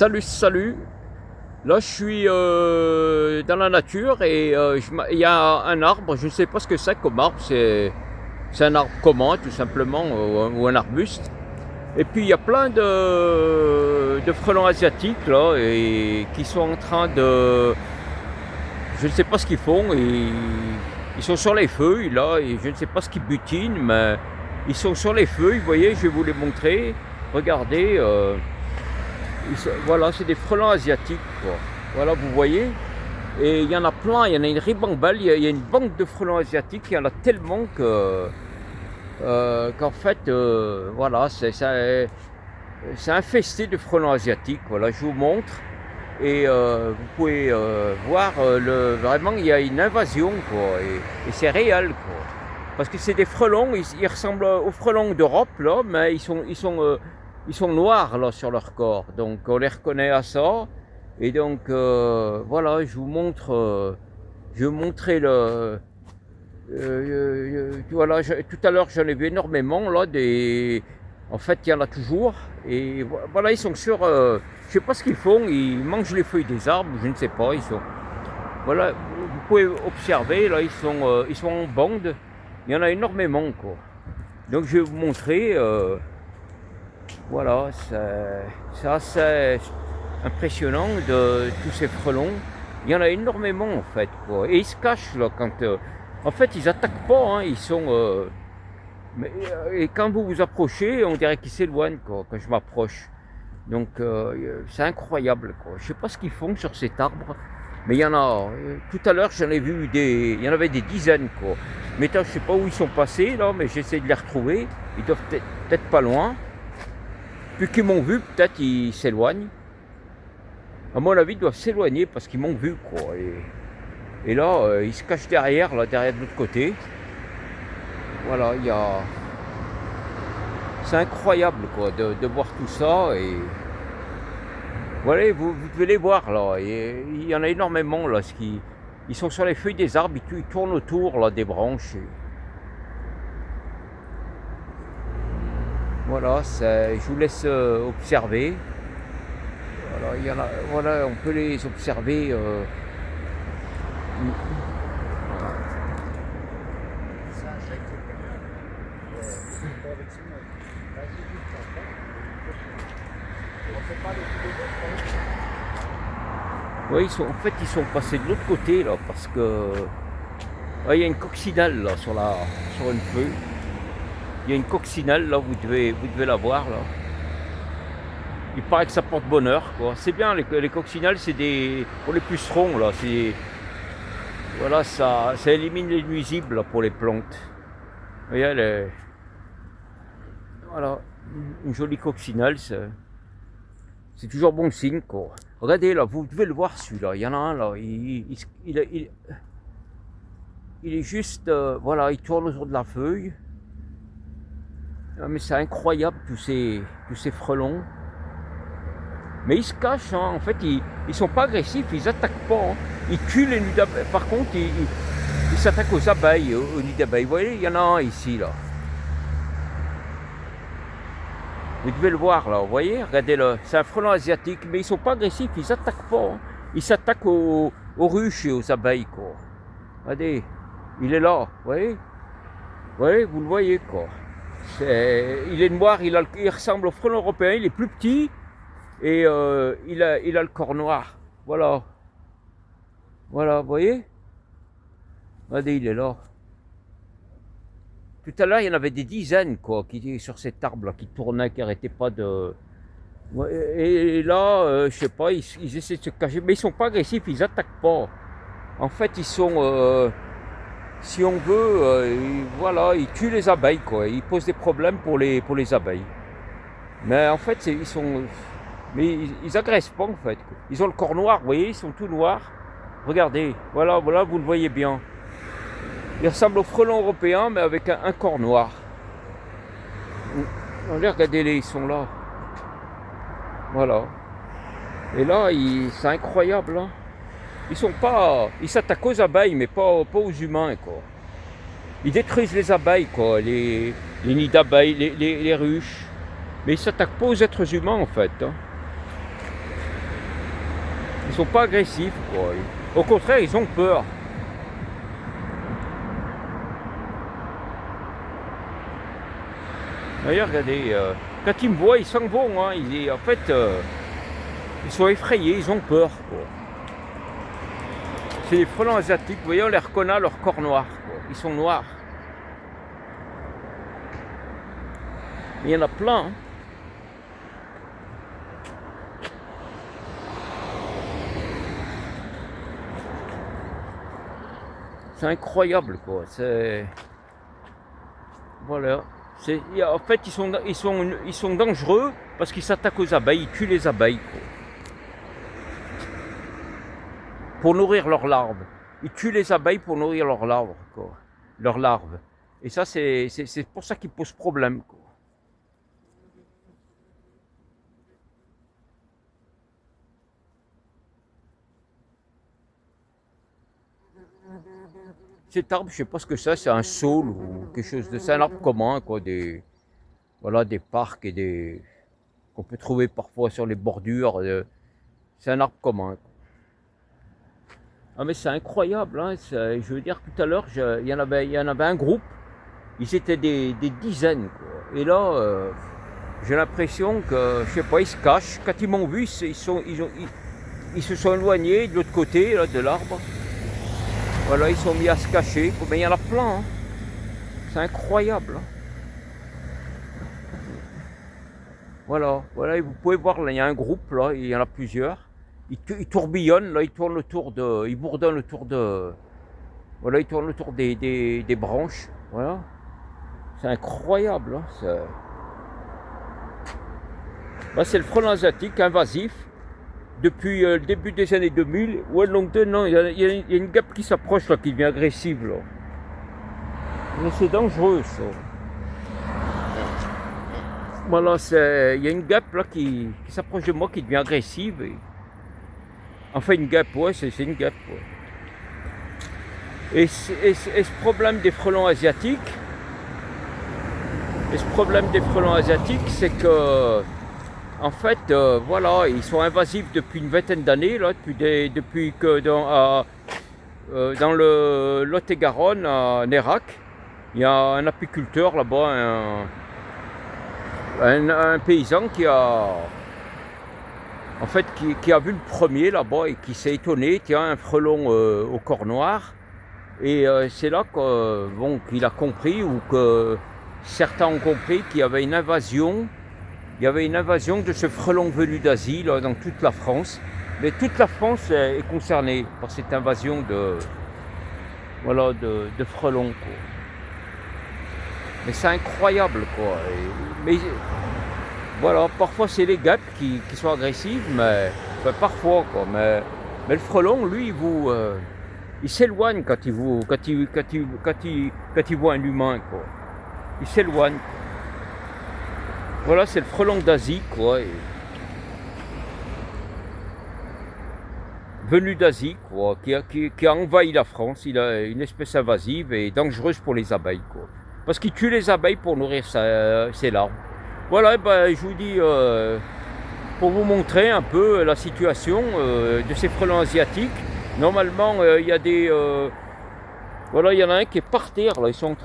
Salut, salut. Là, je suis dans la nature et il y a un arbre. Je ne sais pas ce que c'est comme arbre. C'est un arbre commun, tout simplement, ou un arbuste. Et puis, il y a plein de frelons asiatiques là et qui sont en train de. Je ne sais pas ce qu'ils font. Ils sont sur les feuilles là et je ne sais pas ce qu'ils butinent, mais ils sont sur les feuilles. Vous voyez, je vais vous les montrer. Regardez. Voilà, c'est des frelons asiatiques, quoi. Voilà, vous voyez. Et il y en a plein, il y en a une ribambelle, il y a une banque de frelons asiatiques, il y en a tellement qu'en fait, voilà, c'est infesté de frelons asiatiques. Voilà, je vous montre. Et vous pouvez voir, vraiment, il y a une invasion, quoi. Et c'est réel, quoi. Parce que c'est des frelons, ils ressemblent aux frelons d'Europe, là, mais ils sont noirs là sur leur corps, donc on les reconnaît à ça. Et donc voilà, je vous montre, je vais vous montrer voilà, tout à l'heure j'en ai vu énormément là, en fait il y en a toujours. Et voilà, ils sont sur, je sais pas ce qu'ils font, ils mangent les feuilles des arbres, je ne sais pas, voilà, vous pouvez observer là, ils sont en bande, il y en a énormément, quoi. Donc je vais vous montrer. Voilà, c'est assez impressionnant de tous ces frelons. Il y en a énormément en fait, quoi. Et ils se cachent là quand. En fait, ils attaquent pas, hein, ils sont. Et quand vous vous approchez, on dirait qu'ils s'éloignent, quoi, quand je m'approche. Donc c'est incroyable, quoi. Je sais pas ce qu'ils font sur cet arbre, mais il y en a. Tout à l'heure, j'en ai vu il y en avait des dizaines, quoi. Mais je sais pas où ils sont passés là, mais j'essaie de les retrouver. Ils doivent peut-être pas loin. Puis qu'ils m'ont vu, peut-être ils s'éloignent. À mon avis, ils doivent s'éloigner parce qu'ils m'ont vu, quoi. Et là, ils se cachent derrière, là, derrière de l'autre côté. Voilà, il y a. C'est incroyable, quoi, de voir tout ça. Et voilà, vous devez les voir, là. Et il y en a énormément, là. Ils sont sur les feuilles des arbres, ils tournent autour, là, des branches. Voilà, je vous laisse observer. Voilà, voilà, on peut les observer. Oui, en fait, ils sont passés de l'autre côté là, parce que il y a une coccinelle là sur une feuille. Il y a une coccinelle là, vous devez la voir là. Il paraît que ça porte bonheur, quoi. C'est bien, les coccinelles, c'est pour les pucerons là. Voilà, ça élimine les nuisibles là, pour les plantes. Vous voyez, voilà, une jolie coccinelle, c'est toujours bon signe, quoi. Regardez là, vous devez le voir celui-là. Il y en a un là, il est juste, voilà, il tourne autour de la feuille. Mais c'est incroyable tous ces frelons. Mais ils se cachent, hein. En fait, ils sont pas agressifs, ils attaquent pas, hein. Ils tuent les nids d'abeilles. Par contre, ils s'attaquent aux abeilles, aux nids d'abeilles. Vous voyez, il y en a un ici, là. Vous devez le voir, là, vous voyez, regardez-le. C'est un frelon asiatique, mais ils sont pas agressifs, ils attaquent pas, hein. Ils s'attaquent aux ruches et aux abeilles, quoi. Regardez, il est là, vous voyez. Vous voyez, vous le voyez, quoi. Il est noir, il ressemble au frelon européen, il est plus petit. Et il a le corps noir. Voilà. Voilà, vous voyez? Regardez, il est là. Tout à l'heure, il y en avait des dizaines, quoi, qui étaient sur cet arbre-là, qui tournaient, qui n'arrêtaient pas de. Et là, je sais pas, ils essaient de se cacher, mais ils sont pas agressifs, ils attaquent pas. En fait, ils sont. Si on veut, voilà, ils tuent les abeilles, quoi. Ils posent des problèmes pour les abeilles. Mais en fait, ils sont. Mais ils agressent pas en fait. Ils ont le corps noir, vous voyez, ils sont tout noirs. Regardez, voilà, vous le voyez bien. Ils ressemblent aux frelons européens, mais avec un corps noir. Regardez-les, ils sont là. Voilà. Et là, c'est incroyable. Hein. Ils s'attaquent aux abeilles, mais pas aux humains, quoi. Ils détruisent les abeilles, quoi, les nids d'abeilles, les ruches. Mais ils s'attaquent pas aux êtres humains, en fait. Hein. Ils sont pas agressifs, quoi. Au contraire, ils ont peur. D'ailleurs, regardez, quand ils me voient, ils s'en vont. Hein. En fait, ils sont effrayés, ils ont peur, quoi. C'est les frelons asiatiques. Vous voyez, on les reconnaît à leur corps noir, quoi. Ils sont noirs. Il y en a plein. Hein. C'est incroyable, quoi. C'est... Voilà. En fait, ils sont dangereux parce qu'ils s'attaquent aux abeilles, ils tuent les abeilles, quoi. Pour nourrir leurs larves. Ils tuent les abeilles pour nourrir leurs larves, quoi. Leurs larves. Et ça, c'est pour ça qu'ils posent problème, quoi. Cet arbre, je sais pas ce que c'est un saule ou quelque chose de... C'est un arbre commun, quoi, voilà, des parcs et qu'on peut trouver parfois sur les bordures. C'est un arbre commun. Ah mais c'est incroyable, hein, je veux dire, tout à l'heure, il y en avait un groupe, ils étaient des dizaines, quoi. Et là, j'ai l'impression que, je sais pas, ils se cachent. Quand ils m'ont vu, ils se sont éloignés de l'autre côté là, de l'arbre. Voilà, ils sont mis à se cacher. Mais il y en a plein, hein. C'est incroyable. Hein. Voilà, voilà, vous pouvez voir, là, il y a un groupe, là, il y en a plusieurs. Ils tourbillonnent, là, ils bourdonnent autour de... Voilà, ils tournent autour des branches. Voilà. C'est incroyable. Hein, c'est le frelon asiatique invasif. Depuis le début des années 2000, ouais, donc non, il y a une guêpe qui s'approche là, qui devient agressive là. Mais c'est dangereux ça. Voilà, il y a une guêpe là qui s'approche de moi, qui devient agressive. Enfin une guêpe, ouais, c'est une guêpe. Ouais. Et ce problème des frelons asiatiques, c'est que en fait, voilà, ils sont invasifs depuis une vingtaine d'années, là, depuis que dans le Lot-et-Garonne, à Nérac, il y a un apiculteur là-bas, un paysan qui a vu le premier là-bas et qui s'est étonné, tiens, un frelon au corps noir. Et c'est là qu'il a compris, ou que certains ont compris, qu'il y avait une invasion. Il y avait une invasion de ce frelon venu d'Asie dans toute la France. Mais toute la France est concernée par cette invasion de frelons, quoi. Mais c'est incroyable, quoi. Mais voilà, parfois c'est les guêpes qui sont agressives, mais enfin, parfois, quoi. Mais le frelon, lui, il s'éloigne quand il voit un humain, quoi. Il s'éloigne. Voilà, c'est le frelon d'Asie, quoi. Venu d'Asie, quoi, qui a envahi la France. Il a une espèce invasive et dangereuse pour les abeilles, quoi. Parce qu'il tue les abeilles pour nourrir ses larves. Voilà, ben, je vous dis, pour vous montrer un peu la situation de ces frelons asiatiques. Normalement, il y a voilà, il y en a un qui est par terre, là, ils sont en train